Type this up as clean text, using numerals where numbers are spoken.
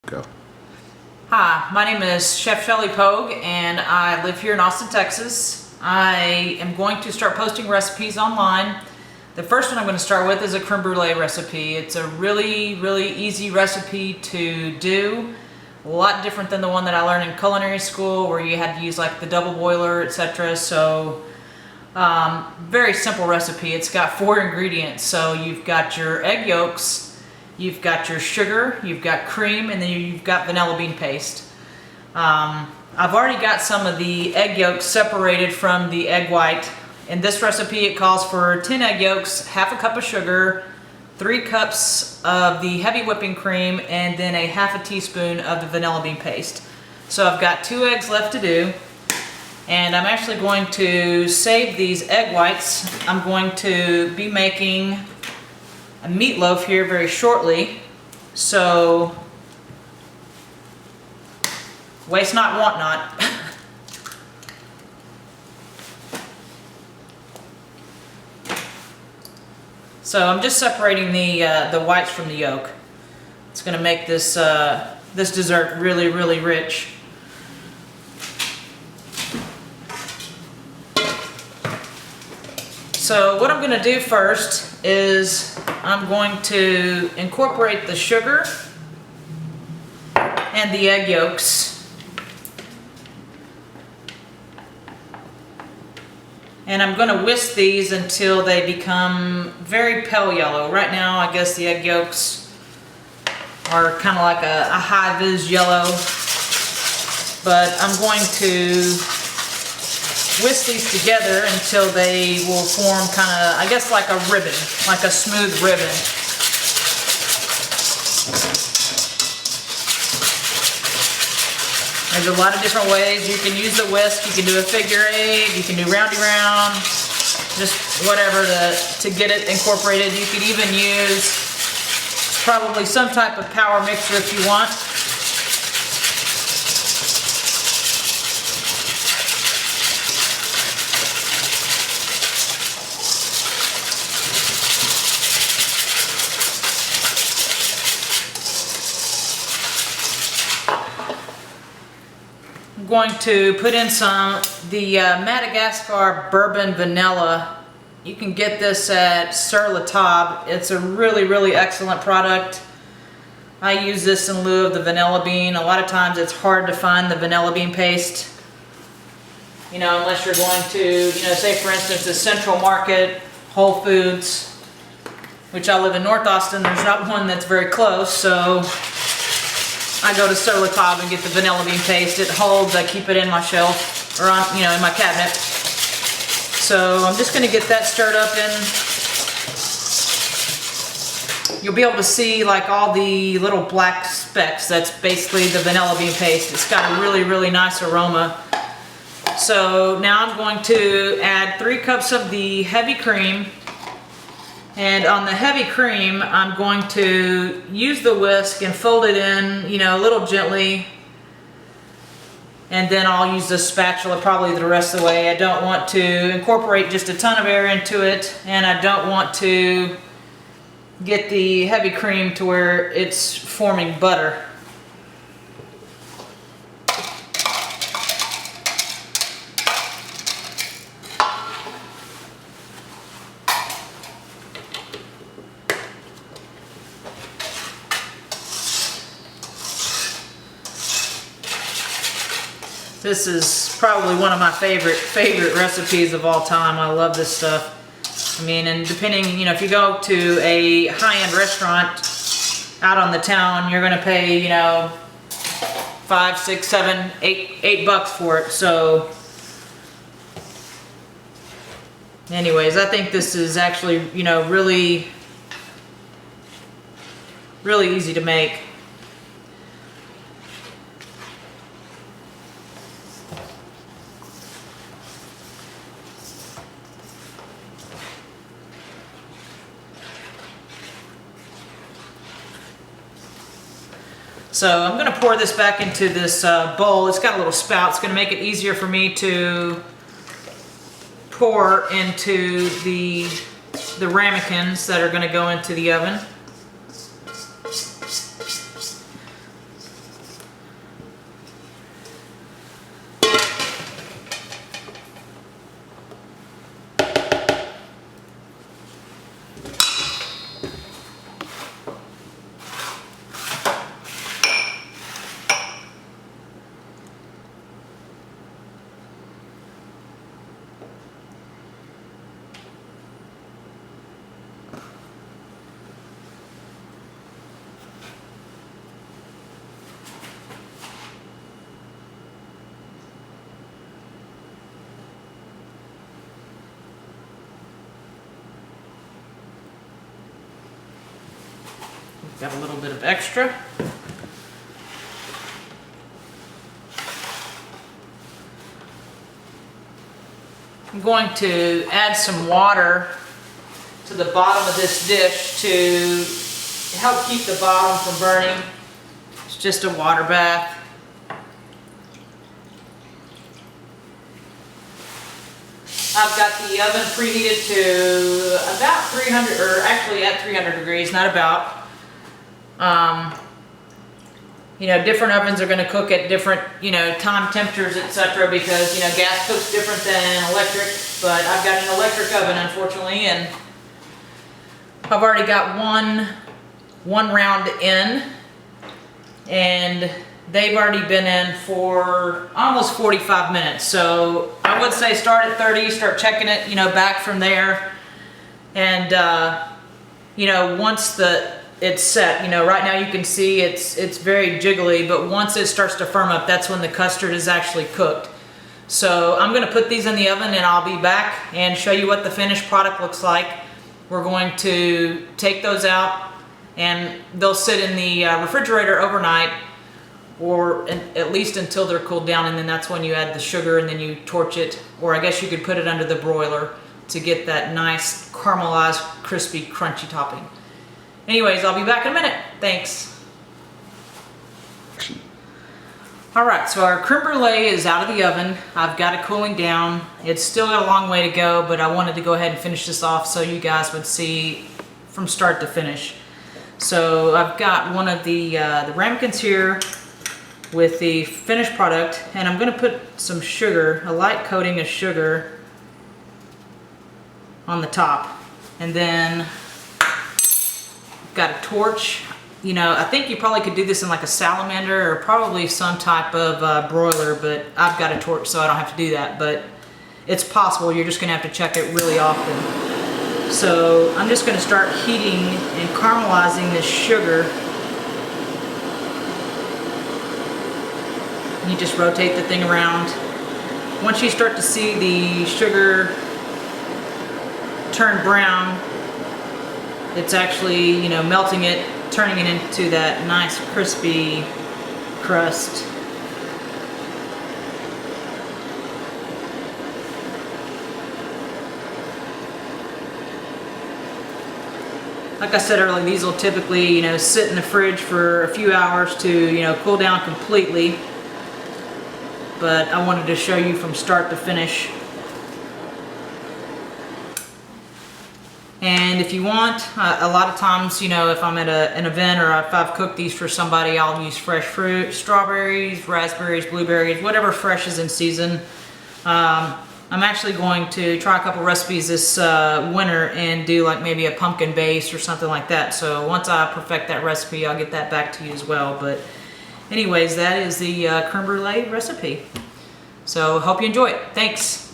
Go. Hi, my name is Chef Shelley Pogue and I live here in Austin, Texas. I am going to start posting recipes online. The first one I'm going to start with is a creme brulee recipe. It's a really easy recipe to do. A lot different than the one that I learned in culinary school where you had to use like the double boiler, etc. So very simple recipe. It's got 4 ingredients. So you've got your egg yolks, you've got your sugar, you've got cream, and then you've got vanilla bean paste. I've already got some of the egg yolks separated from the egg white. In this recipe it calls for 10 egg yolks, half a cup of sugar, 3 cups of the heavy whipping cream, and then a half a teaspoon of the vanilla bean paste. So I've got 2 eggs left to do, and I'm actually going to save these egg whites. I'm going to be making a meatloaf here very shortly, so waste not, want not. So I'm just separating the whites from the yolk. It's going to make this this dessert really rich. So what I'm going to do first is I'm going to incorporate the sugar and the egg yolks. And I'm going to whisk these until they become very pale yellow. Right now, I guess the egg yolks are kind of like a high-vis yellow. But I'm going to whisk these together until they will form kind of, I guess, like a ribbon, like a smooth ribbon. There's a lot of different ways you can use the whisk. You can do a figure 8, you can do roundy round, just whatever to get it incorporated. You could even use probably some type of power mixer if you want. I'm going to put in some the Madagascar bourbon vanilla. You can get this at Sur La Table. It's a really excellent product. I use this in lieu of the vanilla bean. A lot of times it's hard to find the vanilla bean paste, you know, unless you're going to, you know, say for instance the Central Market, Whole Foods, which I live in North Austin. There's not one that's very close, so I go to Sur La Table and get the vanilla bean paste. It holds. I keep it in my shelf or on, you know, in my cabinet. So I'm just going to get that stirred up in. You'll be able to see like all the little black specks. That's basically the vanilla bean paste. It's got a really nice aroma. So now I'm going to add 3 cups of the heavy cream. And on the heavy cream, I'm going to use the whisk and fold it in, you know, a little gently. And then I'll use the spatula probably the rest of the way. I don't want to incorporate just a ton of air into it, and I don't want to get the heavy cream to where it's forming butter. This is probably one of my favorite recipes of all time. I love this stuff. I mean, and depending, you know, if you go to a high-end restaurant out on the town, you're going to pay, you know, $5, $6, $7, $8 for it. So, anyways, I think this is actually, you know, really easy to make. So I'm going to pour this back into this bowl. It's got a little spout. It's going to make it easier for me to pour into the ramekins that are going to go into the oven. Got a little bit of extra. I'm going to add some water to the bottom of this dish to help keep the bottom from burning. It's just a water bath. I've got the oven preheated to about 300, or actually at 300 degrees, not about. You know, different ovens are going to cook at different, you know, time temperatures, etc. because, you know, gas cooks different than electric. But I've got an electric oven, unfortunately, and I've already got one round in, and they've already been in for almost 45 minutes. So I would say start at 30, start checking it, you know, back from there. And, you know, once it's set, you know, right now you can see it's very jiggly, but once it starts to firm up, that's when the custard is actually cooked. So I'm going to put these in the oven and I'll be back and show you what the finished product looks like. We're going to take those out and they'll sit in the refrigerator overnight, or at least until they're cooled down, and then that's when you add the sugar and then you torch it, or I guess you could put it under the broiler to get that nice caramelized, crispy, crunchy topping. Anyways, I'll be back in a minute. Thanks. Alright, so our creme brulee is out of the oven. I've got it cooling down. It's still got a long way to go, but I wanted to go ahead and finish this off so you guys would see from start to finish. So I've got one of the ramekins here with the finished product, and I'm going to put some sugar, a light coating of sugar on the top, and then got a torch. You know, I think you probably could do this in like a salamander or probably some type of broiler, but I've got a torch so I don't have to do that, but it's possible. You're just gonna have to check it really often. So I'm just gonna start heating and caramelizing this sugar. You just rotate the thing around. Once you start to see the sugar turn brown, it's actually, you know, melting it, turning it into that nice crispy crust. Like I said earlier, these will typically, you know, sit in the fridge for a few hours to, you know, cool down completely. But I wanted to show you from start to finish. And if you want, a lot of times, you know, if I'm at an event or if I've cooked these for somebody, I'll use fresh fruit, strawberries, raspberries, blueberries, whatever fresh is in season. I'm actually going to try a couple recipes this winter and do like maybe a pumpkin base or something like that. So once I perfect that recipe, I'll get that back to you as well. But anyways, that is the creme brulee recipe. So hope you enjoy it. Thanks.